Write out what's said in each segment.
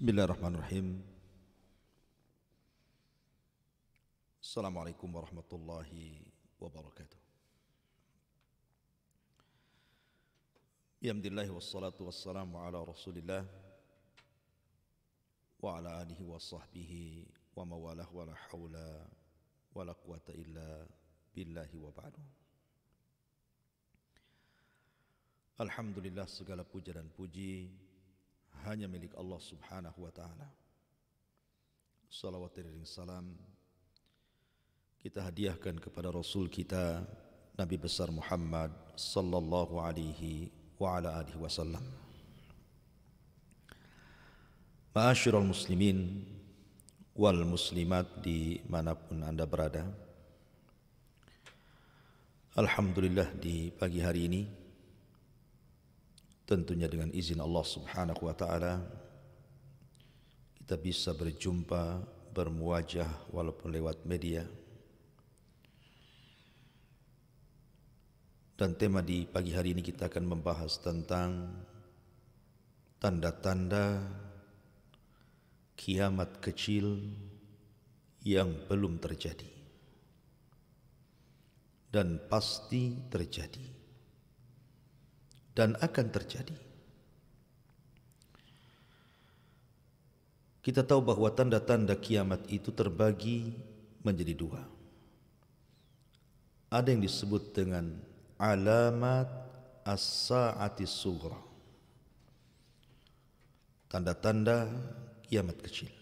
Bismillahirrahmanirrahim. Assalamualaikum warahmatullahi wabarakatuh. Alhamdulillah wassalatu wassalamu ala Rasulillah wa ala alihi wa sahbihi wa mawalah wa la hawla wa la quwata illa billahi wa ba'du. Alhamdulillah, segala puja dan puji hanya milik Allah subhanahu wa ta'ala. Salawat dan salam kita hadiahkan kepada Rasul kita Nabi besar Muhammad sallallahu alaihi wa ala alihi wasallam. Ma'asyiral muslimin wal muslimat dimanapun anda berada, alhamdulillah di pagi hari ini tentunya dengan izin Allah subhanahu wa ta'ala kita bisa berjumpa, bermuajah walaupun lewat media. Dan tema di pagi hari ini kita akan membahas tentang tanda-tanda kiamat kecil yang belum terjadi dan pasti terjadi dan akan terjadi. Kita tahu bahwa tanda-tanda kiamat itu terbagi menjadi dua. Ada yang disebut dengan alamat as-sa'ati sughra, tanda-tanda kiamat kecil.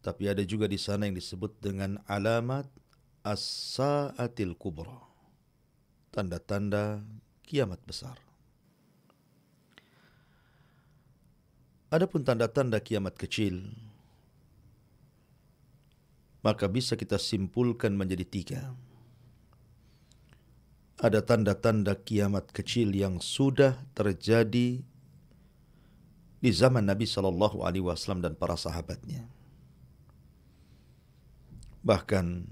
Tapi ada juga di sana yang disebut dengan alamat as-sa'atil kubra, tanda-tanda kiamat besar. Adapun tanda-tanda kiamat kecil, maka bisa kita simpulkan menjadi tiga. Ada tanda-tanda kiamat kecil yang sudah terjadi di zaman Nabi sallallahu alaihi wasallam dan para sahabatnya. Bahkan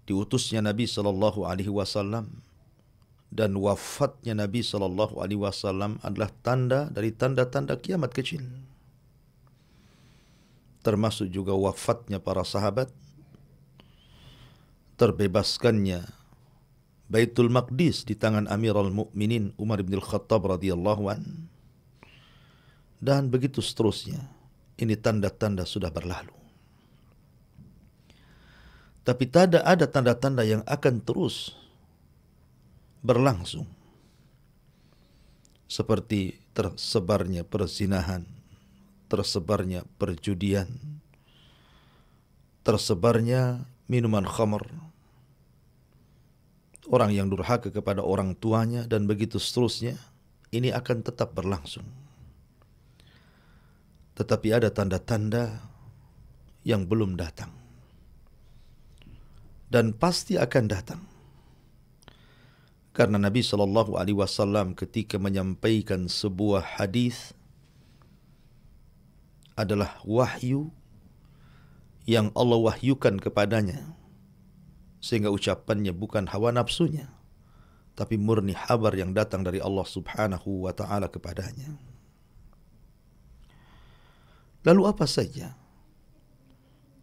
diutusnya Nabi sallallahu alaihi wasallam dan wafatnya Nabi sallallahu alaihi wasallam adalah tanda dari tanda-tanda kiamat kecil. Termasuk juga wafatnya para sahabat, terbebaskannya Baitul Maqdis di tangan Amirul Mukminin Umar bin Al-Khattab radhiyallahu an, dan begitu seterusnya. Ini tanda-tanda sudah berlalu. Tapi ada tanda-tanda yang akan terus berlangsung, seperti tersebarnya perzinahan, tersebarnya perjudian, tersebarnya minuman khamr, orang yang durhaka kepada orang tuanya, dan begitu seterusnya. Ini akan tetap berlangsung. Tetapi ada tanda-tanda yang belum datang dan pasti akan datang. Karena Nabi sallallahu alaihi wasallam ketika menyampaikan sebuah hadis adalah wahyu yang Allah wahyukan kepadanya, sehingga ucapannya bukan hawa nafsunya, tapi murni kabar yang datang dari Allah subhanahu wa ta'ala kepadanya. Lalu apa saja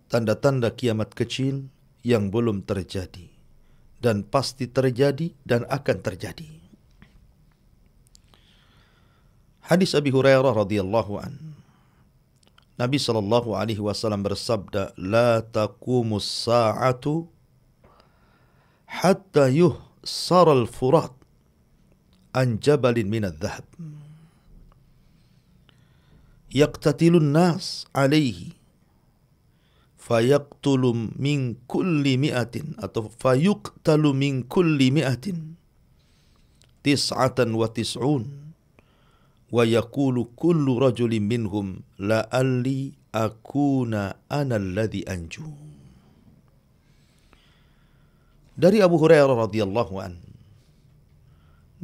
tanda-tanda kiamat kecil yang belum terjadi dan pasti terjadi dan akan terjadi? Hadis Abi Hurairah radhiyallahu an, Nabi sallallahu alaihi wasallam bersabda, "La taqumus sa'atu hatta yuhsara al-furat an jabalin min adh-dhahab yaqtatilun nas alaihi fayaqtulu min kulli mi'atin atau fayuqtalu min kulli mi'atin tis'atan wa tis'un wa yaqulu kullu rajulin minhum la'alli akuna ana alladhi anju." Dari Abu Hurairah radhiyallahu an,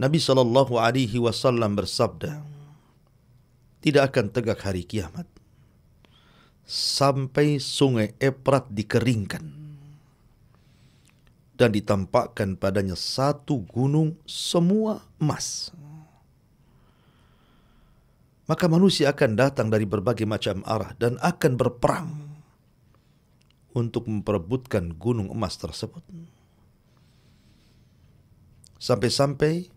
Nabi sallallahu alaihi wasallam bersabda, tidak akan tegak hari kiamat sampai sungai Efrat dikeringkan dan ditampakkan padanya satu gunung semua emas. maka manusia akan datang dari berbagai macam arah dan akan berperang untuk memperebutkan gunung emas tersebut. Sampai-sampai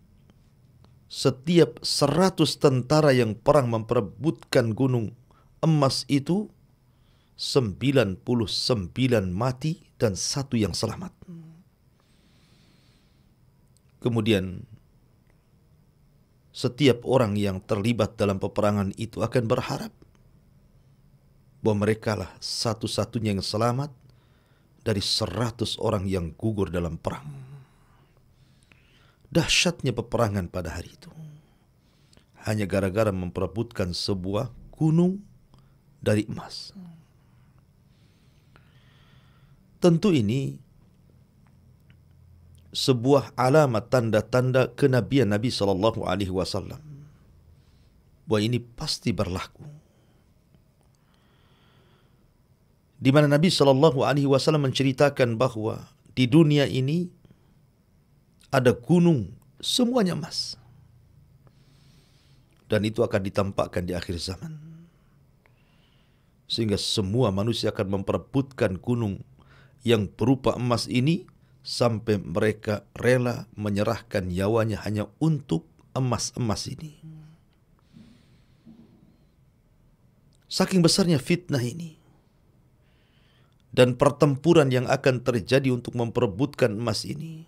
setiap 100 tentara yang perang memperebutkan gunung emas itu, 99 mati dan 1 yang selamat. Kemudian setiap orang yang terlibat dalam peperangan itu akan berharap bahwa mereka lah satu-satunya yang selamat dari 100 orang yang gugur dalam perang. Dahsyatnya peperangan pada hari itu. Hanya gara-gara memperebutkan sebuah gunung dari emas. Tentu ini sebuah alamat tanda-tanda kenabian Nabi SAW. Bahwa ini pasti berlaku. Di mana Nabi SAW menceritakan bahwa di dunia ini ada gunung semuanya emas. Dan itu akan ditampakkan di akhir zaman. Sehingga semua manusia akan memperebutkan gunung yang berupa emas ini sampai mereka rela menyerahkan nyawanya hanya untuk emas-emas ini. Saking besarnya fitnah ini dan pertempuran yang akan terjadi untuk memperebutkan emas ini,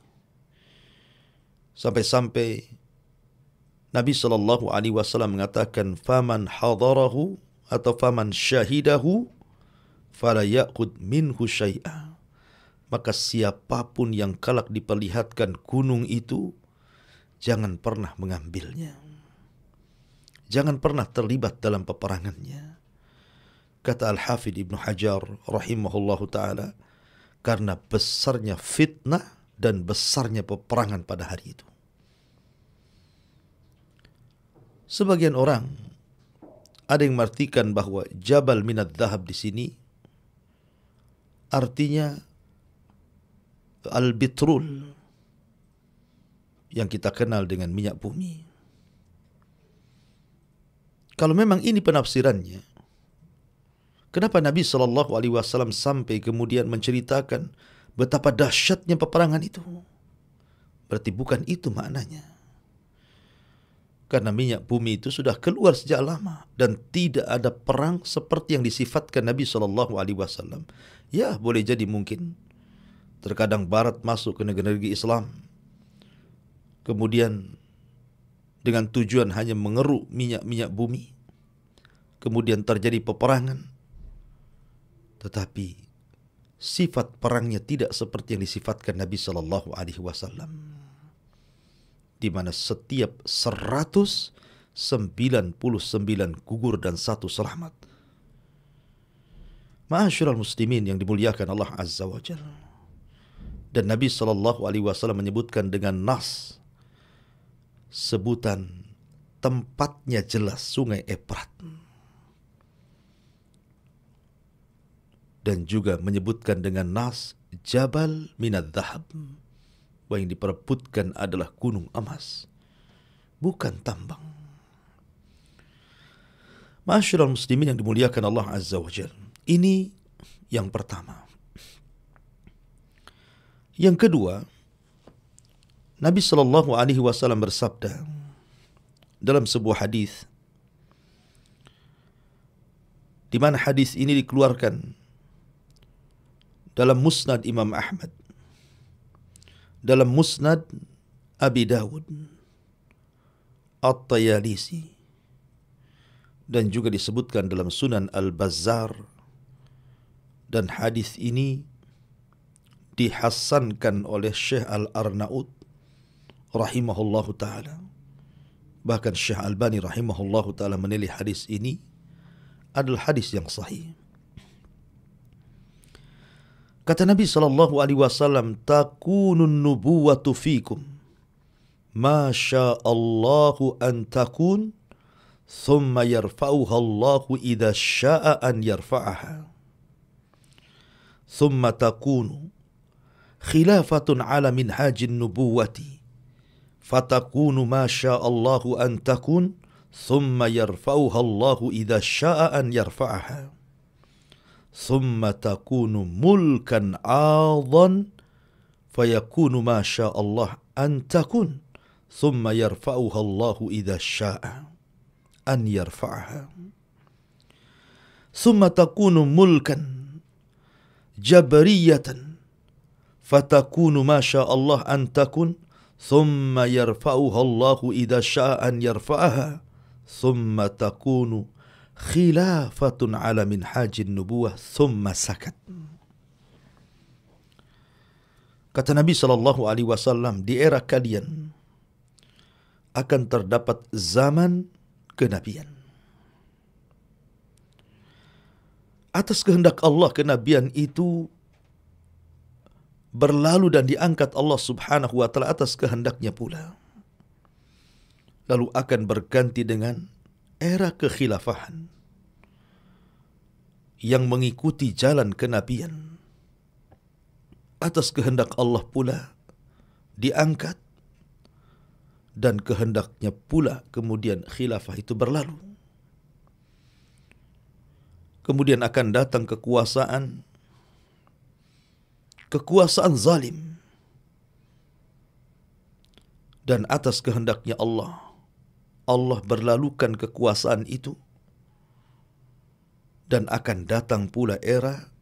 sampai-sampai Nabi SAW mengatakan, "Faman hadarahu atau faman syahidahu fala ya'khud minhu syai'a." Maka siapapun yang kelak diperlihatkan gunung itu, jangan pernah mengambilnya. Jangan pernah terlibat dalam peperangannya. Kata Al-Hafidh Ibnu Hajar rahimahullahu ta'ala, karena besarnya fitnah dan besarnya peperangan pada hari itu. Sebagian orang ada yang mengartikan bahwa Jabal Minad Dhahab di sini artinya al-bitrul yang kita kenal dengan minyak bumi. Kalau memang ini penafsirannya, kenapa Nabi SAW sampai kemudian menceritakan betapa dahsyatnya peperangan itu? Berarti bukan itu maknanya. Karena minyak bumi itu sudah keluar sejak lama dan tidak ada perang seperti yang disifatkan Nabi SAW. Ya, boleh jadi mungkin terkadang Barat masuk ke negeri-negeri Islam, kemudian dengan tujuan hanya mengeruk minyak-minyak bumi, kemudian terjadi peperangan. Tetapi sifat perangnya tidak seperti yang disifatkan Nabi SAW, di mana setiap 199 gugur dan 1 selamat. Ma'asyiral muslimin yang dimuliakan Allah Azza wa Jalla. Dan Nabi SAW menyebutkan dengan nas, sebutan tempatnya jelas, Sungai Efrat. Dan juga menyebutkan dengan nas Jabal Minad Dhahab, bahwa yang diperebutkan adalah gunung emas, bukan tambang. Ma'asyiral muslimin yang dimuliakan Allah Azza wa Jalla. Ini yang pertama. Yang kedua, Nabi SAW bersabda dalam sebuah hadis, di mana hadis ini dikeluarkan dalam Musnad Imam Ahmad, dalam Musnad Abi Dawud, At-Tayalisi, dan juga disebutkan dalam Sunan Al-Bazzar. Dan hadis ini dihasankan oleh Syekh Al-Arnaud rahimahullahu ta'ala. Bahkan Syekh Albani rahimahullahu ta'ala menilai hadis ini adalah hadis yang sahih. Kata Nabi SAW, "Takunun nubuwatu fikum ma sya'allahu an takun, thumma yarfa'uha Allahu idha sya'a an yarfa'aha. Thumma takunu khilafatun ala minhajin nubuwati, fatakunu ma sya'allahu an takun, thumma yarfa'uha Allahu idza syaa an yarfa'aha thumma takunu mulkan 'adhan fayakunu ma syaa Allah an takun thumma yarfa'uha Allahu idza syaa an yarfa'aha thumma takunu mulkan jabariyatan fatakunu ma syaa Allah an takun thumma yarfa'uha Allahu idza syaa an yarfa'aha thumma takunu khilafatun ala minhajin nubuwah thumma sakat. Kata Nabi SAW, di era kalian akan terdapat zaman kenabian. Atas kehendak Allah, kenabian itu berlalu dan diangkat Allah Subhanahu wa ta'ala atas kehendaknya pula. Lalu akan berganti dengan era kekhilafahan yang mengikuti jalan kenabian. Atas kehendak Allah pula diangkat dan kehendaknya pula kemudian khilafah itu berlalu. Kemudian akan datang kekuasaan zalim. Dan atas kehendaknya Allah berlalukan kekuasaan itu. Dan akan datang pula era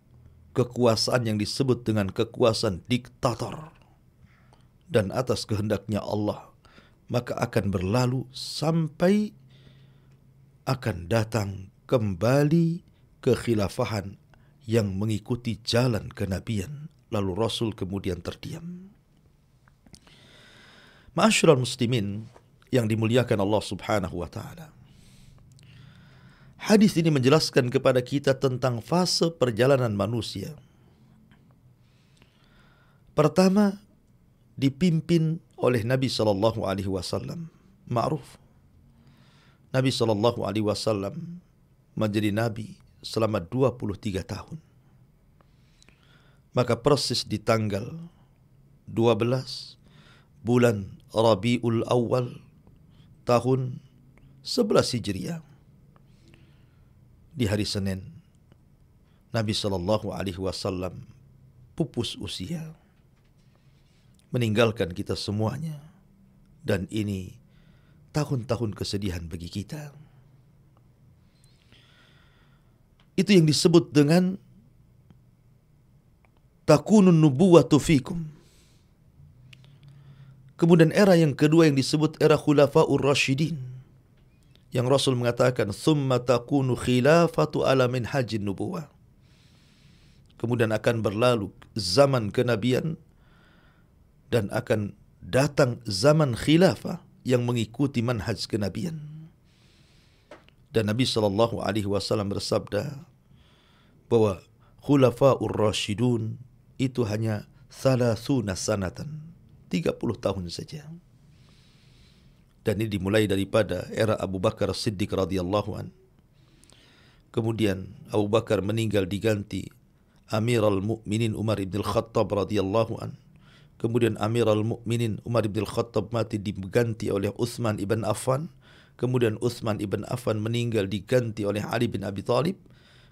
kekuasaan yang disebut dengan kekuasaan diktator. Dan atas kehendaknya Allah, maka akan berlalu sampai akan datang kembali kekhilafahan yang mengikuti jalan kenabian. Lalu Rasul kemudian terdiam. Ma'asyiral muslimin yang dimuliakan Allah Subhanahu wa ta'ala. Hadis ini menjelaskan kepada kita tentang fase perjalanan manusia. Pertama, dipimpin oleh Nabi SAW. Ma'ruf. Nabi SAW menjadi Nabi selama 23 tahun. Maka persis di tanggal 12 bulan Rabiul Awal tahun 11 Hijriah, di hari Senin, Nabi SAW pupus usia, meninggalkan kita semuanya. Dan ini tahun-tahun kesedihan bagi kita. Itu yang disebut dengan takunun nubuwatu fikum. Kemudian era yang kedua yang disebut era khulafaur rasyidin, yang Rasul mengatakan summa takunu khilafatu ala minhajin nubuwah. Kemudian akan berlalu zaman kenabian dan akan datang zaman khilafah yang mengikuti manhaj kenabian. Dan Nabi SAW bersabda bahwa khulafaur rasyidun itu hanya 30 sanatan, 30 tahun saja. Dan ini dimulai daripada era Abu Bakar Siddiq radhiyallahu an. Kemudian Abu Bakar meninggal diganti Amirul Mukminin Umar ibn al-Khattab radhiyallahu an. Kemudian Amirul Mukminin Umar ibn al-Khattab mati diganti oleh Utsman ibn Affan. Kemudian Utsman ibn Affan meninggal diganti oleh Ali bin Abi Thalib.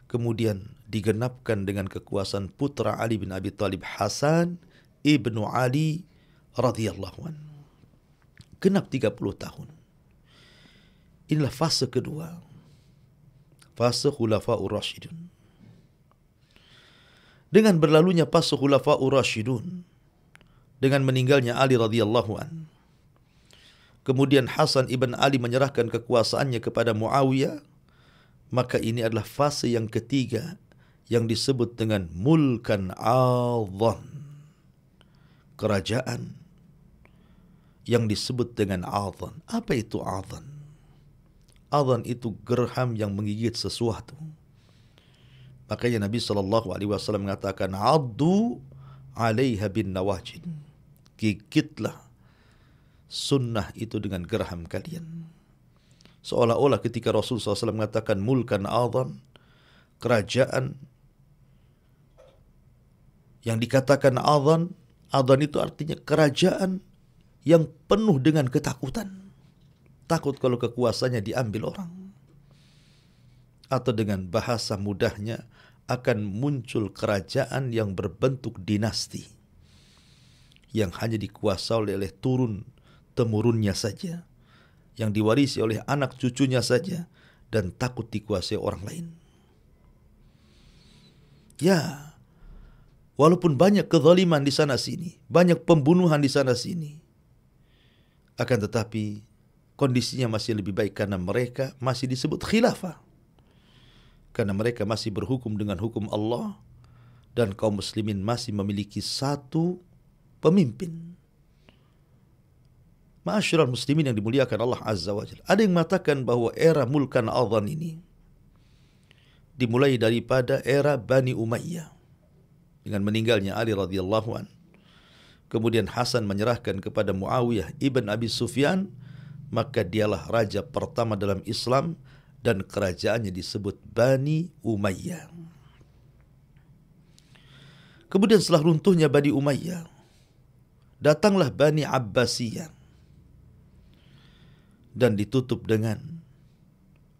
Kemudian digenapkan dengan kekuasaan putra Ali bin Abi Thalib, Hasan ibnu Ali radhiyallahu anhu. Genap 30 tahun. Inilah fase kedua. Fase Khulafaur Rasyidun. Dengan berlalunya fase Khulafaur Rasyidun, dengan meninggalnya Ali radhiyallahu anhu, kemudian Hasan ibn Ali menyerahkan kekuasaannya kepada Muawiyah, maka ini adalah fase yang ketiga yang disebut dengan mulkan adhan. Kerajaan yang disebut dengan adhan. Apa itu adhan? Adhan itu gerham yang menggigit sesuatu. Makanya Nabi SAW mengatakan, addu alaiha bin nawajid. Gigitlah sunnah itu dengan gerham kalian. Seolah-olah ketika Rasulullah SAW mengatakan mulkan adhan, kerajaan yang dikatakan adhan itu artinya kerajaan yang penuh dengan ketakutan. takut kalau kekuasaannya diambil orang. Atau dengan bahasa mudahnya, akan muncul kerajaan yang berbentuk dinasti, yang hanya dikuasai oleh turun-temurunnya saja, yang diwarisi oleh anak cucunya saja, dan takut dikuasai orang lain. Ya, walaupun banyak kezaliman di sana sini, banyak pembunuhan di sana sini, akan tetapi kondisinya masih lebih baik karena mereka masih disebut khilafah. Karena mereka masih berhukum dengan hukum Allah dan kaum muslimin masih memiliki satu pemimpin. Ma'asyiral muslimin yang dimuliakan Allah Azza wa Jalla. Ada yang mengatakan bahwa era mulkan adhan ini dimulai daripada era Bani Umayyah dengan meninggalnya Ali radhiyallahu an. Kemudian Hasan menyerahkan kepada Muawiyah ibn Abi Sufyan, maka dialah raja pertama dalam Islam dan kerajaannya disebut Bani Umayyah. Kemudian setelah runtuhnya Bani Umayyah, datanglah Bani Abbasiyah dan ditutup dengan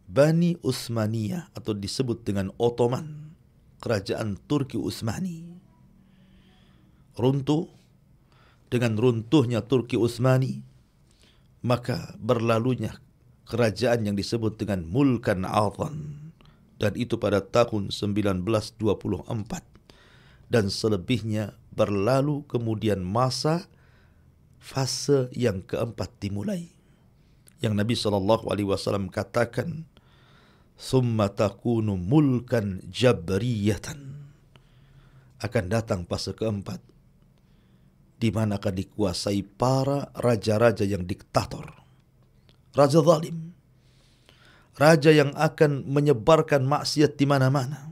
Bani Utsmaniyah atau disebut dengan Ottoman, kerajaan Turki Utsmani. Runtuh. Dengan runtuhnya Turki Utsmani, maka berlalunya kerajaan yang disebut dengan Mulkan Adhan, dan itu pada tahun 1924, dan selebihnya berlalu. Kemudian fase yang keempat dimulai, yang Nabi SAW katakan, "Tsumma takunu mulkan jabriyatan." Akan datang fase keempat, di mana akan dikuasai para raja-raja yang diktator, raja zalim, raja yang akan menyebarkan maksiat di mana-mana,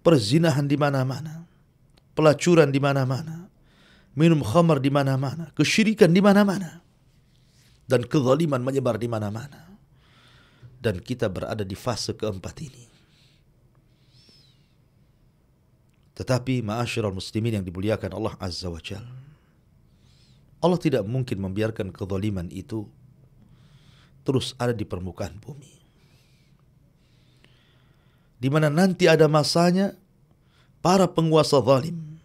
perzinahan di mana-mana, pelacuran di mana-mana, minum khamar di mana-mana, kesyirikan di mana-mana, dan kezaliman menyebar di mana-mana. Dan kita berada di fase keempat ini. Tetapi ma'asyiral muslimin yang dimuliakan Allah Azza wa Jalla, Allah tidak mungkin membiarkan kezaliman itu terus ada di permukaan bumi. Di mana nanti ada masanya para penguasa zalim,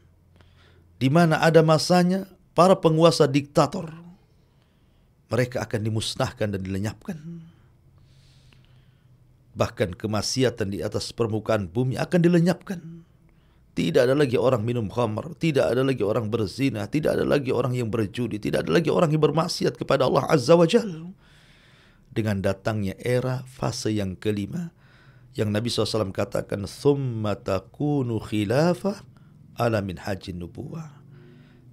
di mana ada masanya para penguasa diktator, mereka akan dimusnahkan dan dilenyapkan. Bahkan kemaksiatan di atas permukaan bumi akan dilenyapkan. Tidak ada lagi orang minum khamar, tidak ada lagi orang berzina, tidak ada lagi orang yang berjudi, tidak ada lagi orang yang bermaksiat kepada Allah Azza wa Jalla. Dengan datangnya era fase yang kelima, yang Nabi SAW katakan, "Tsumma takunu khilafah ala minhajin nubuwah."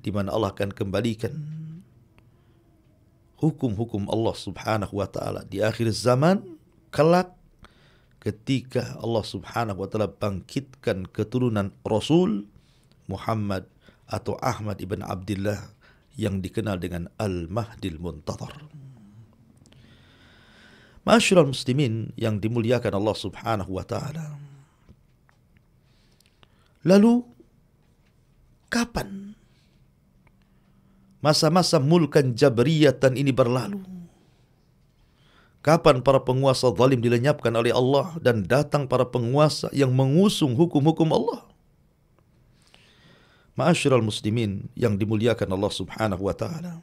Di mana Allah akan kembalikan hukum-hukum Allah Subhanahu wa taala di akhir zaman kelak, ketika Allah Subhanahu wa taala bangkitkan keturunan Rasul Muhammad atau Ahmad ibn Abdullah yang dikenal dengan Al-Mahdil Muntadhar. Ma'asyiral muslimin yang dimuliakan Allah Subhanahu wa taala. Lalu kapan masa-masa mulkan jabriyatan ini berlalu? Kapan para penguasa zalim dilenyapkan oleh Allah dan datang para penguasa yang mengusung hukum-hukum Allah? Ma'asyiral muslimin yang dimuliakan Allah Subhanahu wa taala.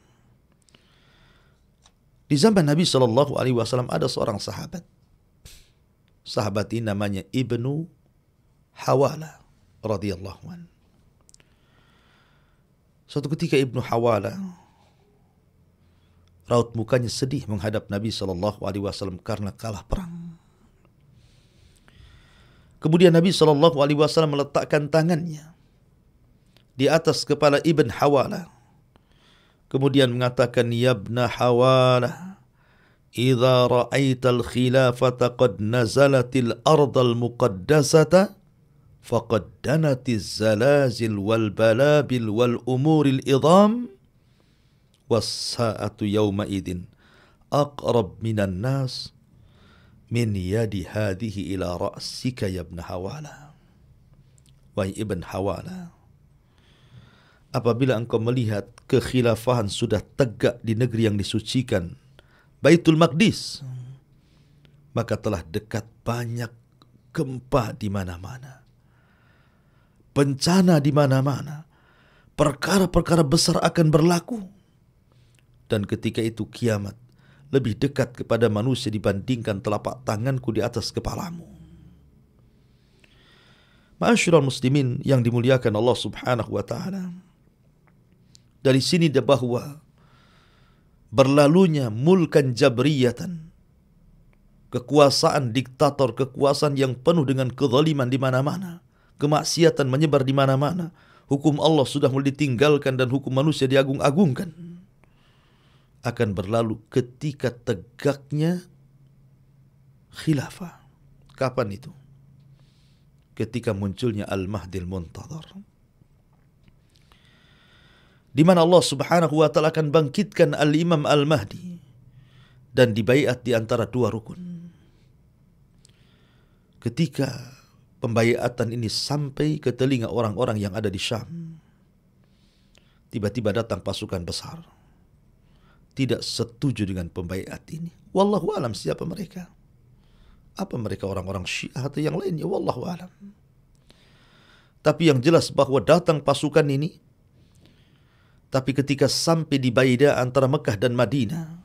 Di zaman Nabi SAW ada seorang sahabat. Sahabat ini namanya Ibnu Hawala radhiyallahu an. Suatu ketika Ibnu Hawala raut mukanya sedih menghadap Nabi SAW karena kalah perang. Kemudian Nabi SAW meletakkan tangannya di atas kepala Ibn Hawala. Kemudian mengatakan, "Ya Ibn Hawala, idza ra'aital khilafata qad nazalatil ardal muqaddasata faqad danatiz zalazil wal balabil wal umuril idham was-sa'atu yawma idin aqrab minan nas min yadi hadhihi ila ra'sika ya Ibn Hawala." Wahai Ibn Hawala, apabila engkau melihat kekhilafahan sudah tegak di negeri yang disucikan, Baitul Maqdis, maka telah dekat banyak gempa di mana-mana, bencana di mana-mana, perkara-perkara besar akan berlaku. Dan ketika itu kiamat lebih dekat kepada manusia dibandingkan telapak tanganku di atas kepalamu. Ma'asyiral muslimin yang dimuliakan Allah Subhanahu wa taala. Dari sini bahwa berlalunya mulkan jabriyatan, kekuasaan diktator, kekuasaan yang penuh dengan kezaliman di mana-mana, kemaksiatan menyebar di mana-mana, hukum Allah sudah mulai ditinggalkan dan hukum manusia diagung-agungkan, akan berlalu ketika tegaknya khilafah. Kapan itu? Ketika munculnya Al-Mahdil Muntadhar, di mana Allah Subhanahu wa taala akan bangkitkan Al-Imam Al-Mahdi dan dibaiat di antara dua rukun. Ketika pembaiatan ini sampai ke telinga orang-orang yang ada di Syam, tiba-tiba datang pasukan besar, tidak setuju dengan pembaiat ini. Wallahu alam siapa mereka? Apa mereka orang-orang Syiah atau yang lainnya? Wallahu alam. Tapi yang jelas bahwa datang pasukan ini, tapi ketika sampai di Baida antara Mekah dan Madinah,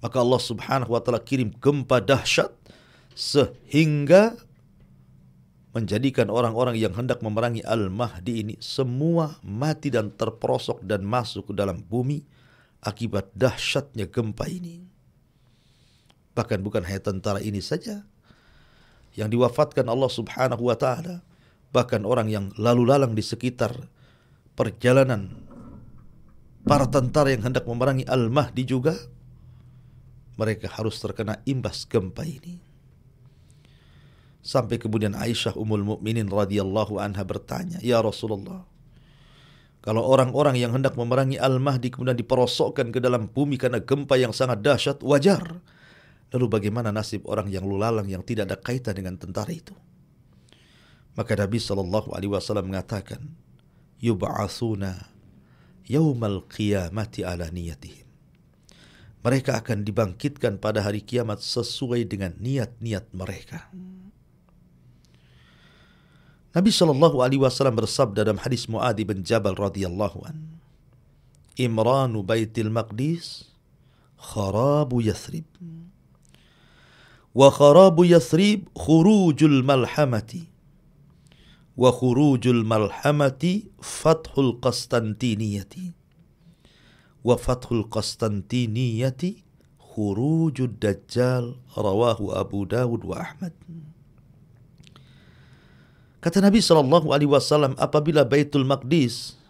maka Allah Subhanahu wa taala kirim gempa dahsyat sehingga menjadikan orang-orang yang hendak memerangi Al-Mahdi ini semua mati dan terperosok dan masuk ke dalam bumi akibat dahsyatnya gempa ini. Bahkan bukan hanya tentara ini saja yang diwafatkan Allah Subhanahu wa taala, bahkan orang yang lalu lalang di sekitar perjalanan para tentara yang hendak memerangi Al-Mahdi juga, mereka harus terkena imbas gempa ini. Sampai kemudian Aisyah Ummul Mukminin radhiyallahu anha bertanya, "Ya Rasulullah, kalau orang-orang yang hendak memerangi Al-Mahdi kemudian diperosokkan ke dalam bumi karena gempa yang sangat dahsyat, wajar. Lalu bagaimana nasib orang yang lulalang yang tidak ada kaitan dengan tentara itu?" Maka Nabi SAW mengatakan, "Yub'atsuna yaumal qiyamati ala niyatihim." Mereka akan dibangkitkan pada hari kiamat sesuai dengan niat-niat mereka. Nabi SAW bersabda dalam hadis Mu'adz bin Jabal radhiyallahu an, "Imranu Baitil Maqdis kharabu Yathrib. Wa kharabu Yathrib khurujul malhamati. Wa khurujul malhamati fathul Qastantiniyati. Wa fathul Qastantiniyati khurujud Dajjal." Rawahu Abu Dawud wa Ahmad. Kata Nabi SAW, apabila Baitul Maqdis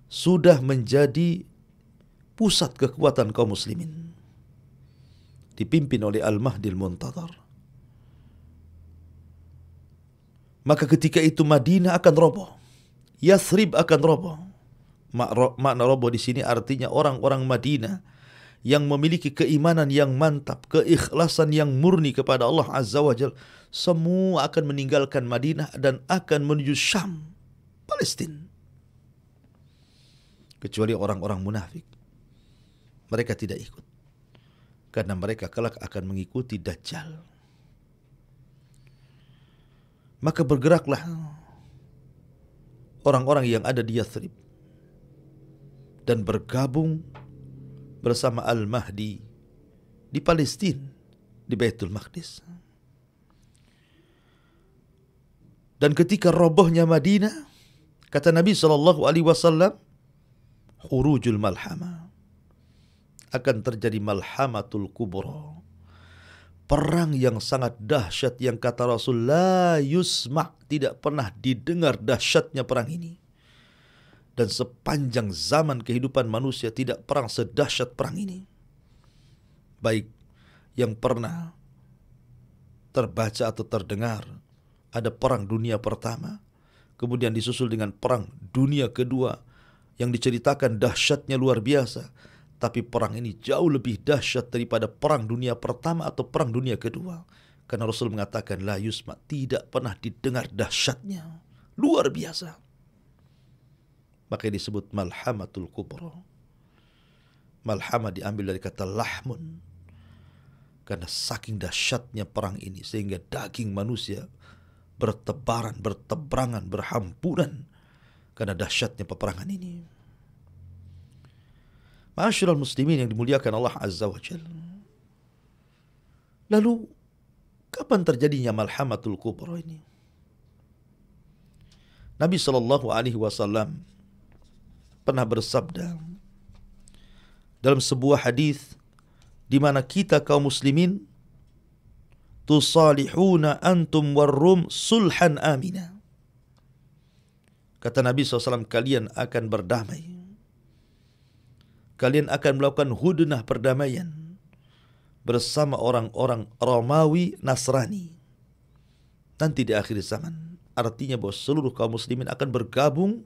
sudah menjadi pusat kekuatan kaum muslimin, dipimpin oleh Al-Mahdil Muntadhar, maka ketika itu Madinah akan roboh, Yathrib akan roboh. Makna roboh di sini artinya orang-orang Madinah yang memiliki keimanan yang mantap, keikhlasan yang murni kepada Allah Azza wa Jalla, semua akan meninggalkan Madinah dan akan menuju Syam, Palestina. Kecuali orang-orang munafik. Mereka tidak ikut, karena mereka kelak akan mengikuti Dajjal. Maka bergeraklah orang-orang yang ada di Yathrib dan bergabung bersama Al-Mahdi di Palestina, di Baitul Maqdis. Dan ketika robohnya Madinah, kata Nabi SAW, khurujul malhama, akan terjadi malhamatul kubra, perang yang sangat dahsyat yang kata Rasul, la yusma', tidak pernah didengar dahsyatnya perang ini. Dan sepanjang zaman kehidupan manusia tidak perang sedahsyat perang ini. Baik yang pernah terbaca atau terdengar, ada perang dunia pertama, kemudian disusul dengan perang dunia kedua yang diceritakan dahsyatnya luar biasa. Tapi perang ini jauh lebih dahsyat daripada perang dunia pertama atau perang dunia kedua. Karena Rasul mengatakan la yusma', tidak pernah didengar dahsyatnya. Luar biasa. Maka disebut malhamatul kubra. Malhamah diambil dari kata lahmun, karena saking dahsyatnya perang ini sehingga daging manusia bertebaran, berteberangan, berhamburan karena dahsyatnya peperangan ini. Ma'asyiral muslimin yang dimuliakan Allah Azza wa Jalla. Lalu kapan terjadinya malhamatul kubra ini? Nabi SAW pernah bersabda dalam sebuah hadis di mana kita kaum muslimin tusalihuna antum warrum sulhan amina. Kata Nabi SAW, kalian akan berdamai. Kalian akan melakukan hudnah perdamaian bersama orang-orang Romawi Nasrani nanti di akhir zaman. Artinya bahwa seluruh kaum muslimin akan bergabung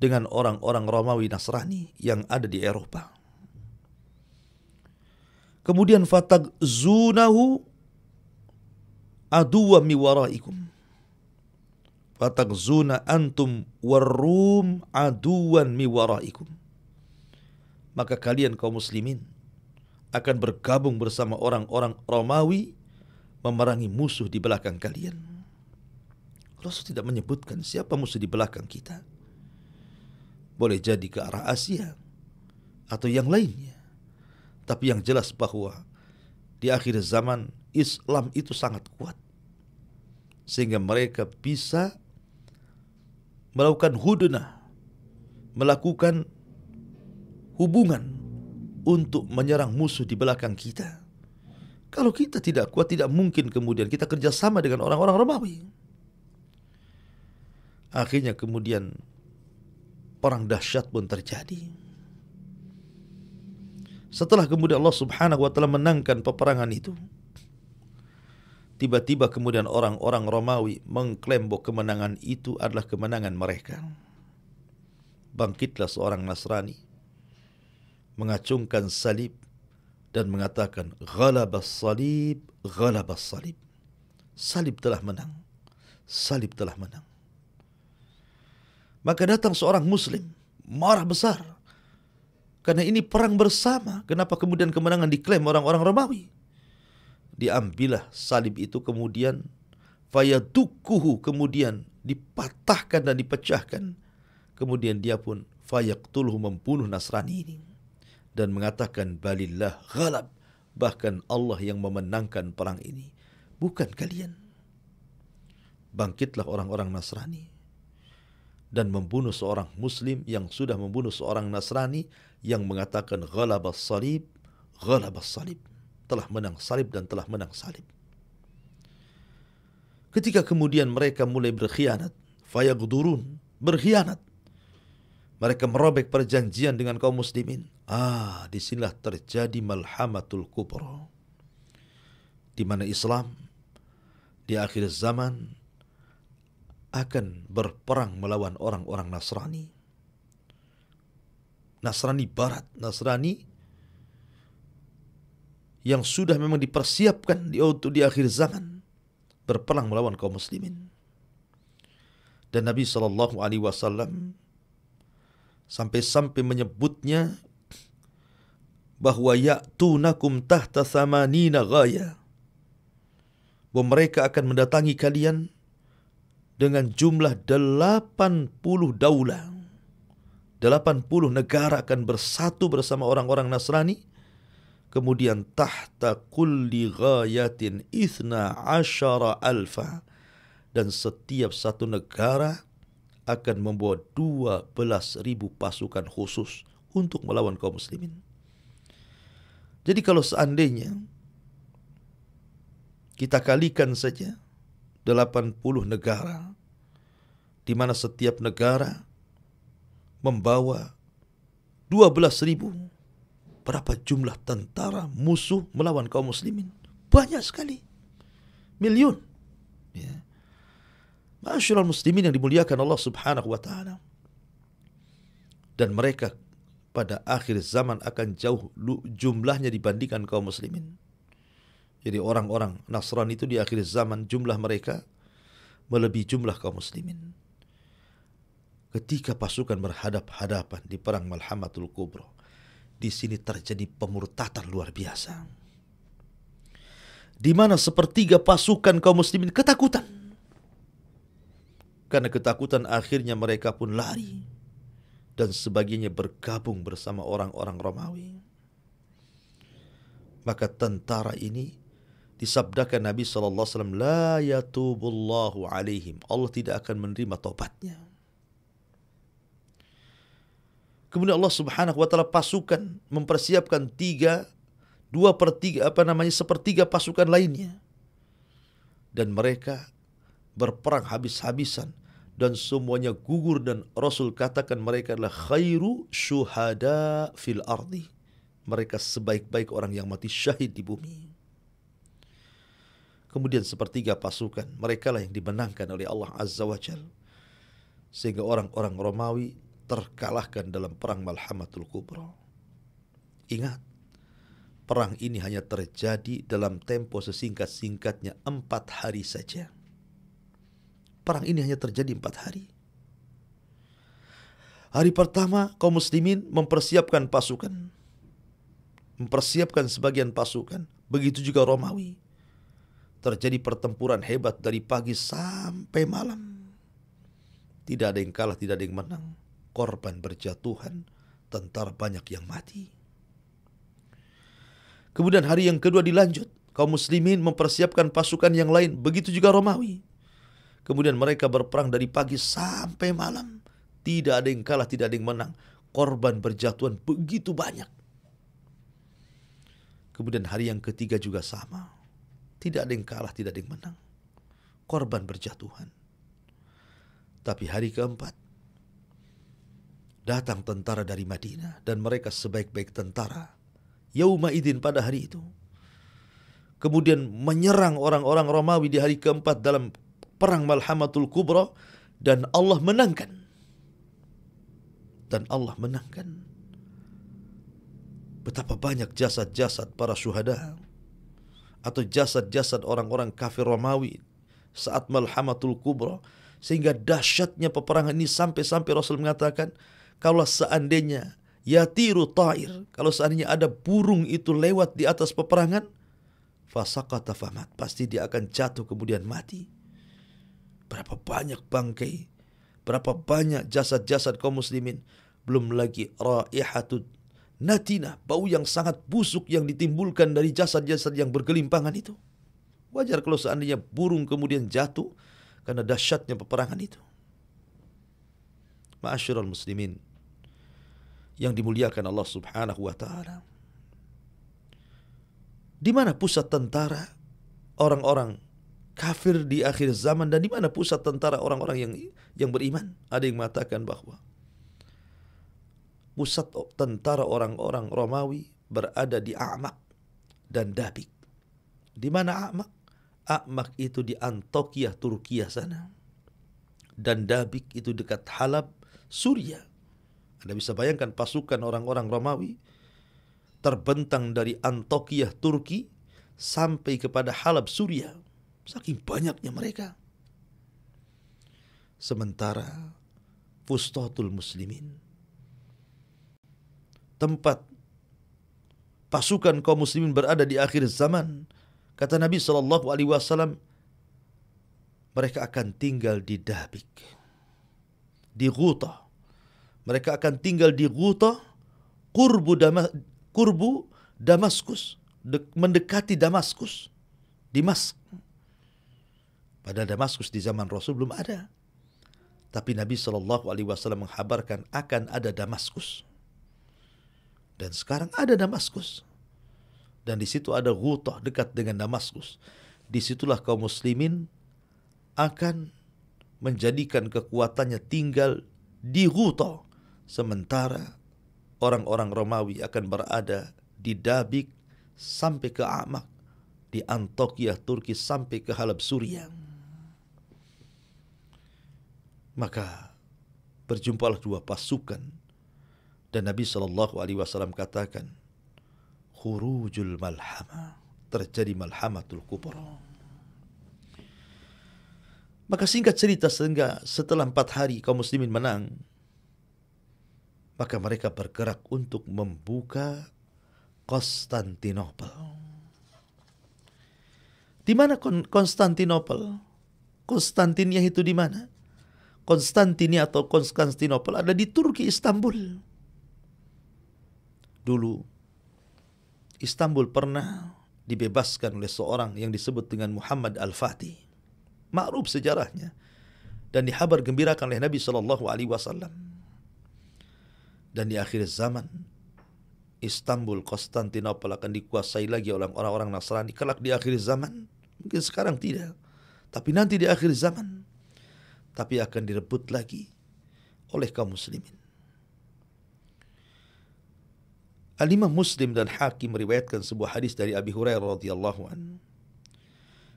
dengan orang-orang Romawi Nasrani yang ada di Eropa. Kemudian fatagzunahu aduwa mi waraikum. Fatagzuna antum warrum aduwan mi waraikum. Maka kalian kaum muslimin akan bergabung bersama orang-orang Romawi memerangi musuh di belakang kalian. Rasul tidak menyebutkan siapa musuh di belakang kita. Boleh jadi ke arah Asia atau yang lainnya. Tapi yang jelas bahwa di akhir zaman Islam itu sangat kuat, sehingga mereka bisa melakukan hudnah, melakukan hubungan untuk menyerang musuh di belakang kita. Kalau kita tidak kuat, tidak mungkin kemudian kita kerjasama dengan orang-orang Romawi. Akhirnya kemudian perang dahsyat pun terjadi. Setelah kemudian Allah Subhanahu wa taala menangkan peperangan itu, tiba-tiba kemudian orang-orang Romawi mengklaim bahwa kemenangan itu adalah kemenangan mereka. Bangkitlah seorang Nasrani, mengacungkan salib dan mengatakan, ghalabas salib, ghalabas salib. Salib telah menang. Salib telah menang. Maka datang seorang muslim, marah besar. Karena ini perang bersama. Kenapa kemudian kemenangan diklaim orang-orang Romawi? Diambillah salib itu kemudian fayadukuhu, kemudian dipatahkan dan dipecahkan. Kemudian dia pun fayaqtuluhu, membunuh Nasrani ini dan mengatakan balillah ghalab, bahkan Allah yang memenangkan perang ini, bukan kalian. Bangkitlah orang-orang Nasrani dan membunuh seorang muslim yang sudah membunuh seorang Nasrani yang mengatakan ghalabas salib, ghalabas salib, telah menang salib dan telah menang salib. Ketika kemudian mereka mulai berkhianat, fayaghdurun, berkhianat, mereka merobek perjanjian dengan kaum muslimin. Disinilah terjadi malhamatul kubra, di mana Islam di akhir zaman akan berperang melawan orang-orang Nasrani. Nasrani Barat, Nasrani yang sudah memang dipersiapkan untuk di akhir zaman berperang melawan kaum muslimin. Dan Nabi SAW sampai-sampai menyebutnya bahwa ya'tunakum tahta thamanina ghaya, bahwa mereka akan mendatangi kalian dengan jumlah 80 daulah. 80 negara akan bersatu bersama orang-orang Nasrani. Kemudian tahta kulli ghayatin ithna asyara alfa, dan setiap satu negara akan membawa 12.000 pasukan khusus untuk melawan kaum muslimin. Jadi kalau seandainya kita kalikan saja 80 negara, di mana setiap negara membawa 12.000, berapa jumlah tentara musuh melawan kaum muslimin? Banyak sekali, miliun. Ya. Ma'asyiral muslimin yang dimuliakan Allah Subhanahu wa taala. Dan mereka pada akhir zaman akan jauh jumlahnya dibandingkan kaum muslimin. Jadi orang-orang Nasrani itu di akhir zaman jumlah mereka melebihi jumlah kaum muslimin. ketika pasukan berhadap-hadapan di perang Malhamatul Kubra, di sini terjadi pemurtatan luar biasa, di mana sepertiga pasukan kaum muslimin ketakutan. Karena ketakutan akhirnya mereka pun lari, dan sebagiannya bergabung bersama orang-orang Romawi. Maka tentara ini disabdakan Nabi SAW, la yatubullahu alaihim, Allah tidak akan menerima taubatnya. Kemudian Allah Subhanahu wa taala pasukan mempersiapkan sepertiga pasukan lainnya, dan mereka berperang habis-habisan dan semuanya gugur, dan Rasul katakan mereka adalah khairu syuhada fil ardi, mereka sebaik-baik orang yang mati syahid di bumi. Kemudian sepertiga pasukan mereka lah yang dimenangkan oleh Allah Azza wa Jalla, sehingga orang-orang Romawi terkalahkan dalam perang Malhamatul Kubra. Ingat, perang ini hanya terjadi dalam tempo sesingkat-singkatnya 4 hari saja. Perang ini hanya terjadi 4 hari. Hari pertama kaum muslimin mempersiapkan pasukan, mempersiapkan sebagian pasukan. Begitu juga Romawi. Terjadi pertempuran hebat dari pagi sampai malam. Tidak ada yang kalah, tidak ada yang menang. Korban berjatuhan, tentara banyak yang mati. Kemudian hari yang kedua dilanjut, kaum muslimin mempersiapkan pasukan yang lain. Begitu juga Romawi. Kemudian mereka berperang dari pagi sampai malam. Tidak ada yang kalah, tidak ada yang menang. Korban berjatuhan begitu banyak. Kemudian hari yang ketiga juga sama. Tidak ada yang kalah, tidak ada yang menang. Korban berjatuhan. Tapi hari keempat, datang tentara dari Madinah, dan mereka sebaik-baik tentara. Yauma idin, pada hari itu. Kemudian menyerang orang-orang Romawi di hari keempat dalam perang Malhamatul Kubra, dan Allah menangkan. Dan Allah menangkan. Betapa banyak jasad-jasad para syuhada atau jasad-jasad orang-orang kafir Romawi saat Malhamatul Kubra, sehingga dahsyatnya peperangan ini sampai-sampai Rasul mengatakan, kalau seandainya yatiru ta'ir, kalau seandainya ada burung itu lewat di atas peperangan, fasaqata famat, pasti dia akan jatuh kemudian mati. Berapa banyak bangkai, berapa banyak jasad-jasad kaum muslimin, belum lagi raihatud natina, bau yang sangat busuk yang ditimbulkan dari jasad-jasad yang bergelimpangan itu. Wajar kalau seandainya burung kemudian jatuh karena dahsyatnya peperangan itu. Ma'asyiral muslimin yang dimuliakan Allah Subhanahu wa taala. Di mana pusat tentara orang-orang kafir di akhir zaman, dan di mana pusat tentara orang-orang yang beriman? Ada yang mengatakan bahwa pusat tentara orang-orang Romawi berada di A'maq dan Dabik. Di mana A'maq? A'maq itu di Antokia, Turkiya sana. Dan Dabik itu dekat Halab, Suriah. Anda bisa bayangkan pasukan orang-orang Romawi terbentang dari Antokia, Turki, sampai kepada Halab, Suriah. Saking banyaknya mereka. Sementara Fustatul Muslimin, tempat pasukan kaum muslimin berada di akhir zaman, kata Nabi SAW, mereka akan tinggal di Dabik, di Ghuta. Mereka akan tinggal di Ghuta, kurbu Damaskus, mendekati Damaskus, Dimask. Pada Damaskus di zaman Rasul belum ada. Tapi Nabi SAW menghabarkan akan ada Damaskus. Dan sekarang ada Damaskus. Dan di situ ada Ghuta dekat dengan Damaskus. Disitulah kaum muslimin akan menjadikan kekuatannya tinggal di Ghuta. Sementara orang-orang Romawi akan berada di Dabik sampai ke A'maq, di Antokia, Turki, sampai ke Halab, Suriah. Maka berjumpalah dua pasukan, dan Nabi SAW katakan, khurujul malhamah, terjadi malhamatul kubra. Maka singkat cerita, sehingga setelah 4 hari kaum muslimin menang, maka mereka bergerak untuk membuka Konstantinopel. Di mana Konstantinopel? Konstantinia itu di mana? Konstantinia atau Konstantinopel ada di Turki, Istanbul. Dulu Istanbul pernah dibebaskan oleh seorang yang disebut dengan Muhammad Al-Fatih. Ma'ruf sejarahnya dan dihabar gembirakan oleh Nabi sallallahu alaihi wasallam. Dan di akhir zaman Istanbul, Konstantinopel akan dikuasai lagi oleh orang-orang Nasrani kelak di akhir zaman. Mungkin sekarang tidak, tapi nanti di akhir zaman. Tapi akan direbut lagi oleh kaum muslimin. Al-Imam Muslim dan Hakim meriwayatkan sebuah hadis dari Abi Hurairah radhiyallahu anhu.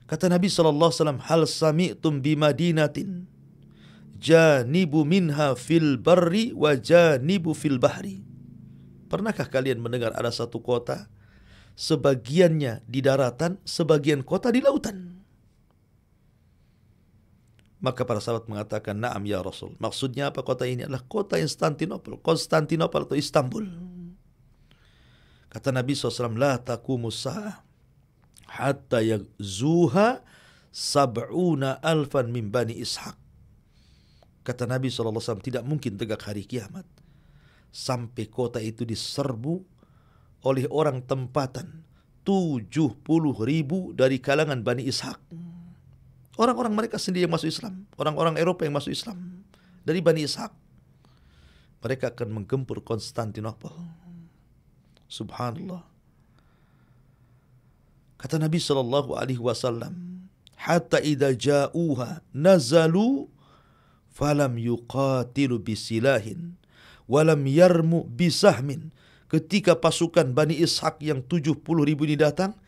Kata Nabi sallallahu alaihi wasallam, "Hal sami'tum bi madinatin janibu minha fil barri wa janibu fil bahri?" Pernahkah kalian mendengar ada satu kota sebagiannya di daratan, sebagian kota di lautan? Maka para sahabat mengatakan, "Na'am ya Rasul." Maksudnya apa kota ini? Adalah kota Konstantinopel, Konstantinopel atau Istanbul. Kata Nabi SAW, "La taqumus sa'ah hatta yagzuha sab'una alfan min bani Ishaq." Kata Nabi SAW, tidak mungkin tegak hari kiamat sampai kota itu diserbu oleh orang tempatan 70.000 dari kalangan Bani Ishaq. Orang-orang mereka sendiri yang masuk Islam, orang-orang Eropa yang masuk Islam dari Bani Ishaq. Mereka akan menggempur Konstantinopel. Subhanallah. Kata Nabi sallallahu alaihi wasallam, "Hatta idza ja'uha nazalu falam yuqatilu bisilahin walam yarmu bisahmin." Ketika pasukan Bani Ishaq yang 70.000 ini datang,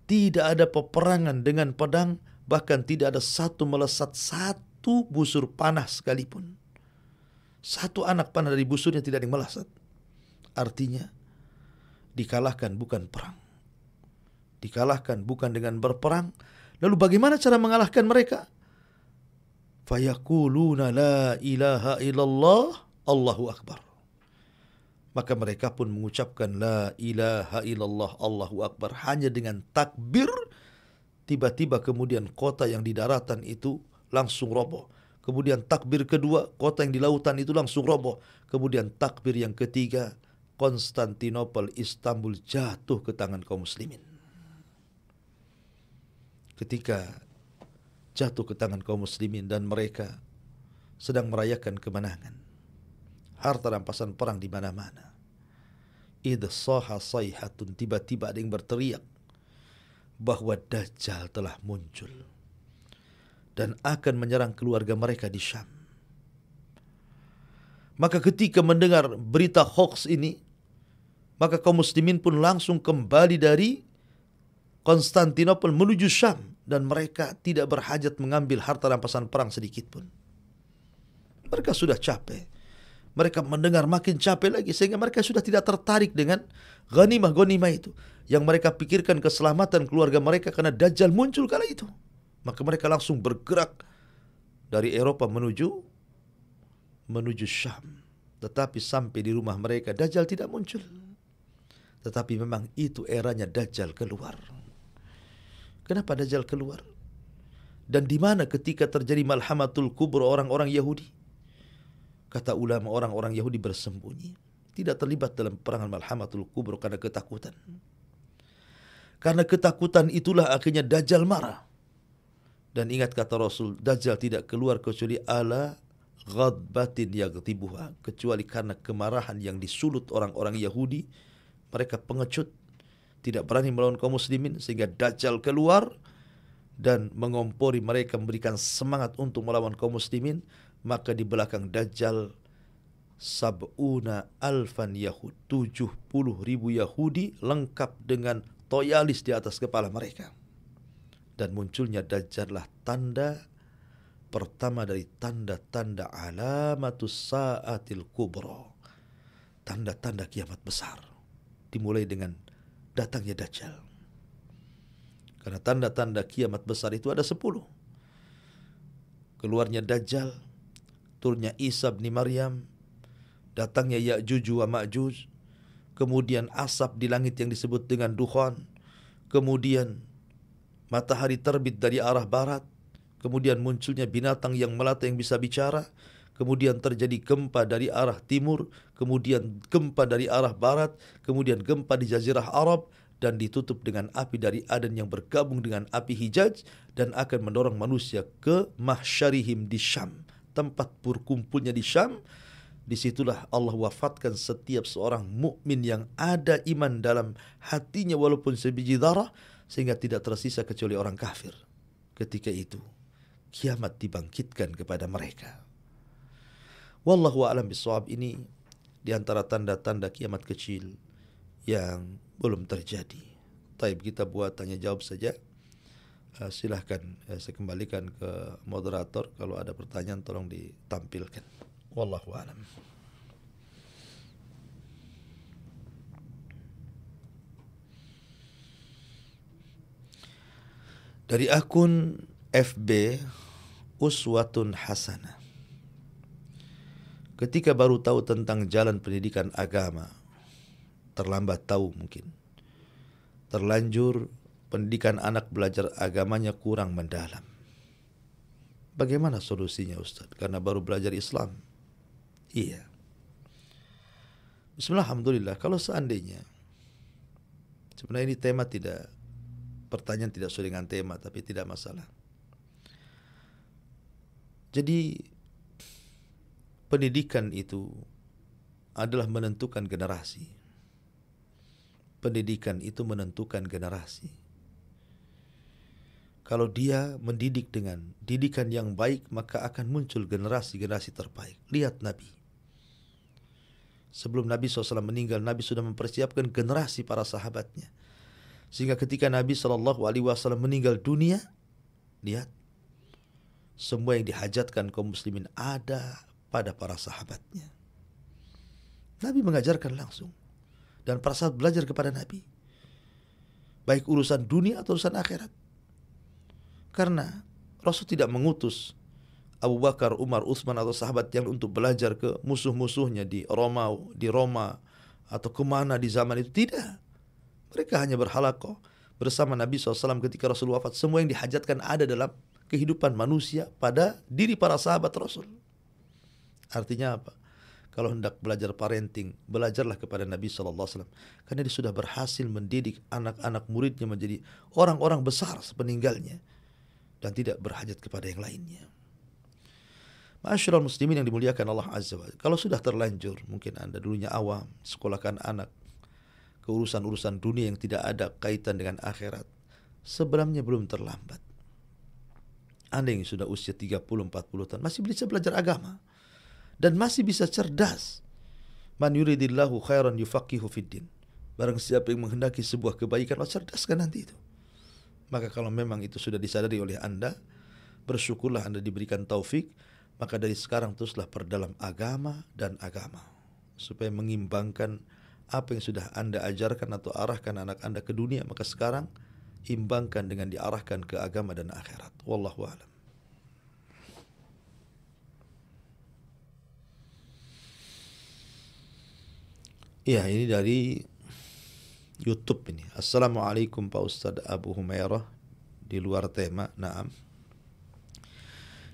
tidak ada peperangan dengan pedang, bahkan tidak ada satu melesat satu busur panah sekalipun. Satu anak panah dari busurnya tidak ada yang melesat. Artinya dikalahkan bukan perang, dikalahkan bukan dengan berperang. Lalu bagaimana cara mengalahkan mereka? Fayaquluna la ilaha illallah Allahu akbar. Maka mereka pun mengucapkan la ilaha illallah Allahu akbar hanya dengan takbir. Tiba-tiba kemudian kota yang di daratan itu langsung roboh. Kemudian takbir kedua, kota yang di lautan itu langsung roboh. Kemudian takbir yang ketiga, Konstantinopel, Istanbul jatuh ke tangan kaum muslimin. Ketika jatuh ke tangan kaum muslimin dan mereka sedang merayakan kemenangan, harta rampasan perang di mana-mana. Idh saha sayhatun, tiba-tiba ada yang berteriak bahwa Dajjal telah muncul dan akan menyerang keluarga mereka di Syam. Maka ketika mendengar berita hoax ini, maka kaum muslimin pun langsung kembali dari Konstantinopel menuju Syam dan mereka tidak berhajat mengambil harta rampasan perang sedikit pun. Mereka sudah capek. Mereka mendengar makin capek lagi sehingga mereka sudah tidak tertarik dengan ghanimah-ghanimah itu. Yang mereka pikirkan keselamatan keluarga mereka karena Dajjal muncul kala itu. Maka mereka langsung bergerak dari Eropa menuju Syam. Tetapi sampai di rumah mereka Dajjal tidak muncul. Tetapi memang itu eranya Dajjal keluar. Kenapa Dajjal keluar? Dan di mana ketika terjadi Malhamatul Kubra orang-orang Yahudi? Kata ulama, orang-orang Yahudi bersembunyi, tidak terlibat dalam perangan Malhamatul Kubra karena ketakutan. Karena ketakutan itulah akhirnya Dajjal marah. Dan ingat kata Rasul, Dajjal tidak keluar kecuali ala ghadbatin yaghtibuha, kecuali karena kemarahan yang disulut orang-orang Yahudi. Mereka pengecut, tidak berani melawan kaum muslimin, sehingga Dajjal keluar dan mengompori mereka, memberikan semangat untuk melawan kaum muslimin. Maka di belakang Dajjal sab'una alfan Yahud, 70.000 Yahudi lengkap dengan toyalis di atas kepala mereka. Dan munculnya Dajjal lah tanda pertama dari tanda-tanda alamatus sa'atil kubra, tanda-tanda kiamat besar. Dimulai dengan datangnya Dajjal. Karena tanda-tanda kiamat besar itu ada 10. keluarnya Dajjal, turunnya Isa bin Maryam, datangnya Ya'juj wa Ma'juj, kemudian asap di langit yang disebut dengan dukhan, kemudian matahari terbit dari arah barat, kemudian munculnya binatang yang melata yang bisa bicara, kemudian terjadi gempa dari arah timur, kemudian gempa dari arah barat, kemudian gempa di Jazirah Arab, dan ditutup dengan api dari Aden yang bergabung dengan api Hijaz dan akan mendorong manusia ke mahsyarihim di Syam, tempat berkumpulnya di Syam. Disitulah Allah wafatkan setiap seorang mukmin yang ada iman dalam hatinya walaupun sebiji darah, sehingga tidak tersisa kecuali orang kafir. Ketika itu kiamat dibangkitkan kepada mereka. Wallahu a'lam bishawab. Ini di antara tanda-tanda kiamat kecil yang belum terjadi. Taib, kita buat tanya jawab saja. Silahkan saya kembalikan ke moderator. Kalau ada pertanyaan tolong ditampilkan. Wallahu a'lam. Dari akun FB Uswatun Hasanah. Ketika baru tahu tentang jalan pendidikan agama, terlambat tahu mungkin, terlanjur pendidikan anak belajar agamanya kurang mendalam. Bagaimana solusinya Ustaz? Karena baru belajar Islam. Iya. Bismillah, alhamdulillah. Kalau seandainya, sebenarnya ini tema tidak, pertanyaan tidak sesuai dengan tema, tapi tidak masalah. Jadi pendidikan itu adalah menentukan generasi. Pendidikan itu menentukan generasi. Kalau dia mendidik dengan didikan yang baik, maka akan muncul generasi-generasi terbaik. Lihat Nabi. Sebelum Nabi SAW meninggal, Nabi sudah mempersiapkan generasi para sahabatnya. Sehingga ketika Nabi SAW meninggal dunia, lihat, semua yang dihajatkan kaum muslimin ada pada para sahabatnya. Nabi mengajarkan langsung. Dan para sahabat belajar kepada Nabi. Baik urusan dunia atau urusan akhirat. Karena Rasul tidak mengutus Abu Bakar, Umar, Utsman atau sahabat yang untuk belajar ke musuh-musuhnya di Roma atau kemana di zaman itu. Tidak. Mereka hanya berhalaqah bersama Nabi SAW ketika Rasul wafat. Semua yang dihajatkan ada dalam kehidupan manusia pada diri para sahabat Rasul. Artinya apa? Kalau hendak belajar parenting, belajarlah kepada Nabi SAW. Karena dia sudah berhasil mendidik anak-anak muridnya menjadi orang-orang besar sepeninggalnya. Dan tidak berhajat kepada yang lainnya. Ma'asyiral muslimin yang dimuliakan Allah Azza wa Jalla. Kalau sudah terlanjur, mungkin Anda dulunya awam, sekolahkan anak ke urusan-urusan dunia yang tidak ada kaitan dengan akhirat. Sebenarnya belum terlambat. Anda yang sudah usia 30-40 tahun masih bisa belajar agama. Dan masih bisa cerdas. Man yuridillahu khairan yufaqihu fiddin. Barang siapa yang menghendaki sebuah kebaikan, Allah cerdaskan nanti itu. Maka kalau memang itu sudah disadari oleh Anda, bersyukurlah Anda diberikan taufik. Maka dari sekarang teruslah perdalam agama dan agama. Supaya mengimbangkan apa yang sudah Anda ajarkan atau arahkan anak Anda ke dunia. Maka sekarang imbangkan dengan diarahkan ke agama dan akhirat. Wallahu a'lam. Iya, ini dari YouTube ini. Assalamualaikum Pak Ustadz Abu Humairah. Di luar tema, naam.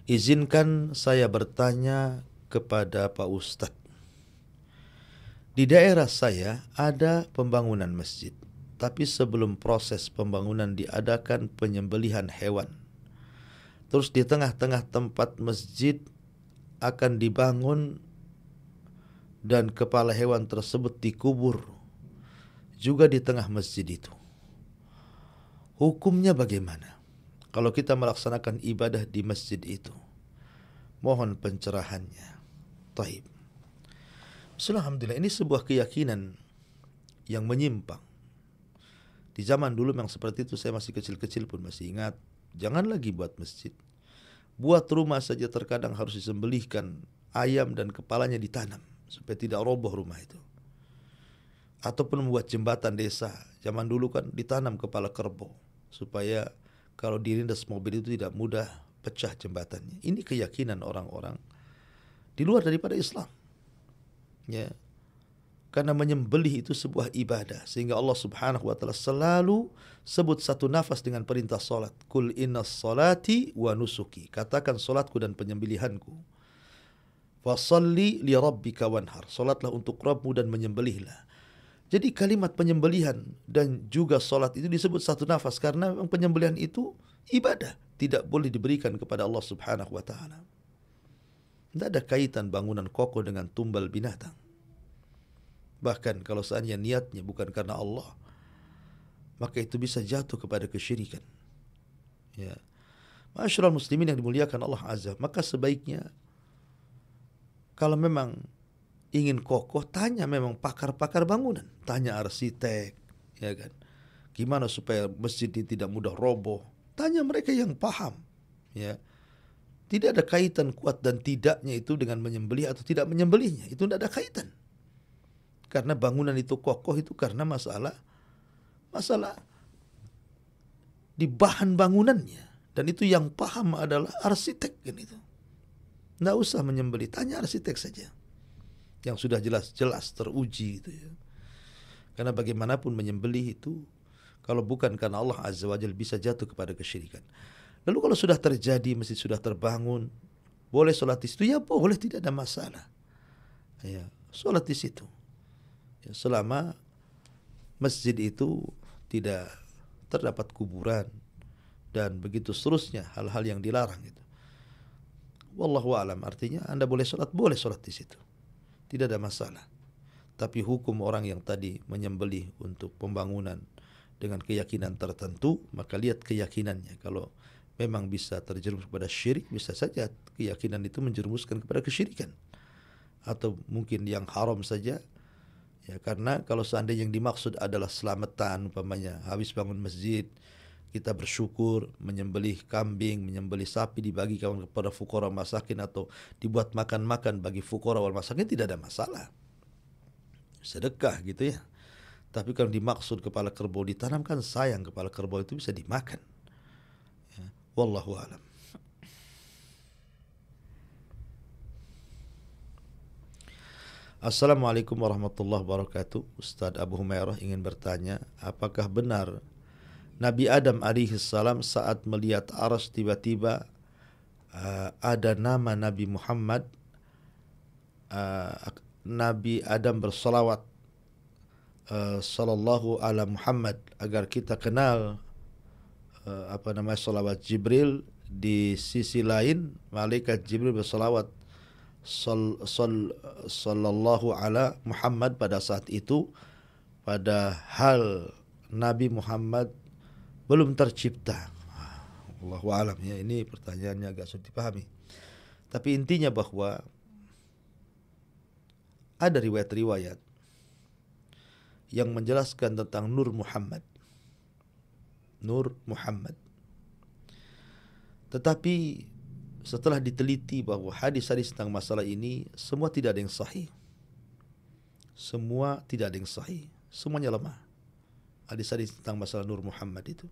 Izinkan saya bertanya kepada Pak Ustadz. Di daerah saya ada pembangunan masjid. Tapi sebelum proses pembangunan diadakan penyembelihan hewan. Terus di tengah-tengah tempat masjid akan dibangun dan kepala hewan tersebut dikubur juga di tengah masjid itu. Hukumnya bagaimana kalau kita melaksanakan ibadah di masjid itu? Mohon pencerahannya. Taib. Alhamdulillah, ini sebuah keyakinan yang menyimpang. Di zaman dulu yang seperti itu, saya masih kecil-kecil pun masih ingat. Jangan lagi buat masjid. Buat rumah saja terkadang harus disembelihkan ayam dan kepalanya ditanam supaya tidak roboh rumah itu. Ataupun membuat jembatan desa. Zaman dulu kan ditanam kepala kerbau supaya kalau dilindas mobil itu tidak mudah pecah jembatannya. Ini keyakinan orang-orang di luar daripada Islam. Ya. Karena menyembelih itu sebuah ibadah, sehingga Allah Subhanahu wa taala selalu sebut satu nafas dengan perintah salat. Qul innas salati wa nusuki. Katakan salatku dan penyembelihanku. Fasalli li rabbika wanhar. Salatlah untuk Rabbmu dan menyembelihlah. Jadi kalimat penyembelihan dan juga salat itu disebut satu nafas karena penyembelihan itu ibadah, tidak boleh diberikan kepada Allah Subhanahu wa taala. Tidak ada kaitan bangunan kokoh dengan tumbal binatang. Bahkan kalau seandainya niatnya bukan karena Allah, maka itu bisa jatuh kepada kesyirikan. Ya. Ma'asyiral muslimin yang dimuliakan Allah Azza, maka sebaiknya kalau memang ingin kokoh, tanya memang pakar-pakar bangunan, tanya arsitek, ya kan. Gimana supaya masjid ini tidak mudah roboh? Tanya mereka yang paham, ya. Tidak ada kaitan kuat dan tidaknya itu dengan menyembelih atau tidak menyembelihnya, itu tidak ada kaitan. Karena bangunan itu kokoh itu karena masalah di bahan bangunannya, dan itu yang paham adalah arsitek kan itu. Nggak usah menyembelih, tanya arsitek saja yang sudah jelas-jelas teruji itu ya. Karena bagaimanapun menyembelih itu kalau bukan karena Allah Azza wa Jalla bisa jatuh kepada kesyirikan. Lalu kalau sudah terjadi, masjid sudah terbangun, boleh sholat di situ? Ya boleh, tidak ada masalah. Ya, sholat di situ. Ya, selama masjid itu tidak terdapat kuburan dan begitu seterusnya, hal-hal yang dilarang itu. Wallahu a'lam, artinya Anda boleh sholat di situ. Tidak ada masalah. Tapi hukum orang yang tadi menyembelih untuk pembangunan dengan keyakinan tertentu, maka lihat keyakinannya. Kalau memang bisa terjerumus kepada syirik, bisa saja keyakinan itu menjerumuskan kepada kesyirikan. Atau mungkin yang haram saja. Ya, karena kalau seandainya yang dimaksud adalah selamatan, umpamanya habis bangun masjid, kita bersyukur, menyembelih kambing, menyembelih sapi dibagikan kepada fuqara masakin atau dibuat makan-makan bagi fuqara wal masakin, tidak ada masalah. Sedekah gitu ya. Tapi kalau dimaksud kepala kerbau ditanamkan, sayang kepala kerbau itu bisa dimakan. Ya, wallahu a'lam. Assalamualaikum warahmatullahi wabarakatuh. Ustaz Abu Humairah ingin bertanya, apakah benar Nabi Adam alaihissalam saat melihat aras tiba-tiba ada nama Nabi Muhammad, Nabi Adam bersalawat sallallahu ala Muhammad agar kita kenal salawat Jibril. Di sisi lain malaikat Jibril bersalawat sallallahu ala Muhammad pada saat itu, padahal Nabi Muhammad belum tercipta. Allahu a'lam ya, ini pertanyaannya agak sulit dipahami. Tapi intinya bahwa ada riwayat-riwayat yang menjelaskan tentang Nur Muhammad. Nur Muhammad. Tetapi setelah diteliti bahwa hadis-hadis tentang masalah ini semua tidak ada yang sahih. Semua tidak ada yang sahih. Semuanya lemah. Hadis-hadis tentang masalah Nur Muhammad itu.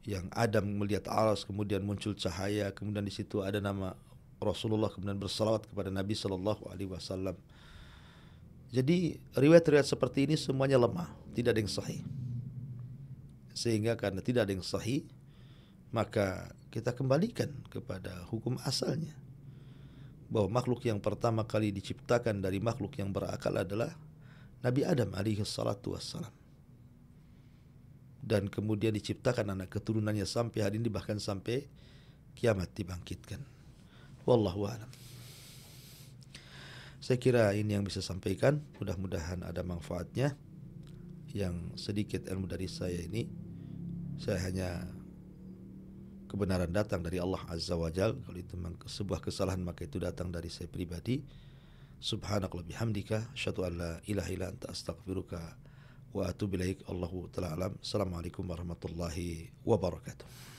Yang Adam melihat aras, kemudian muncul cahaya, kemudian di situ ada nama Rasulullah, kemudian bersalawat kepada Nabi sallallahu alaihi wasallam. Jadi riwayat-riwayat seperti ini semuanya lemah, tidak ada yang sahih. Sehingga karena tidak ada yang sahih, maka kita kembalikan kepada hukum asalnya, bahwa makhluk yang pertama kali diciptakan dari makhluk yang berakal adalah Nabi Adam alaihi salatu wassalam. Dan kemudian diciptakan anak keturunannya sampai hari ini, bahkan sampai kiamat dibangkitkan. Wallahu a'lam. Saya kira ini yang bisa sampaikan, mudah-mudahan ada manfaatnya. Yang sedikit ilmu dari saya ini, saya hanya kebenaran datang dari Allah Azza wa Jalla. Kalau itu sebuah kesalahan, maka itu datang dari saya pribadi. Subhanakallah bihamdika, asyhadu an la ilaha illa anta astaghfiruka wa atubu ilaik. Allahu ta'ala alam. Assalamualaikum warahmatullahi wabarakatuh.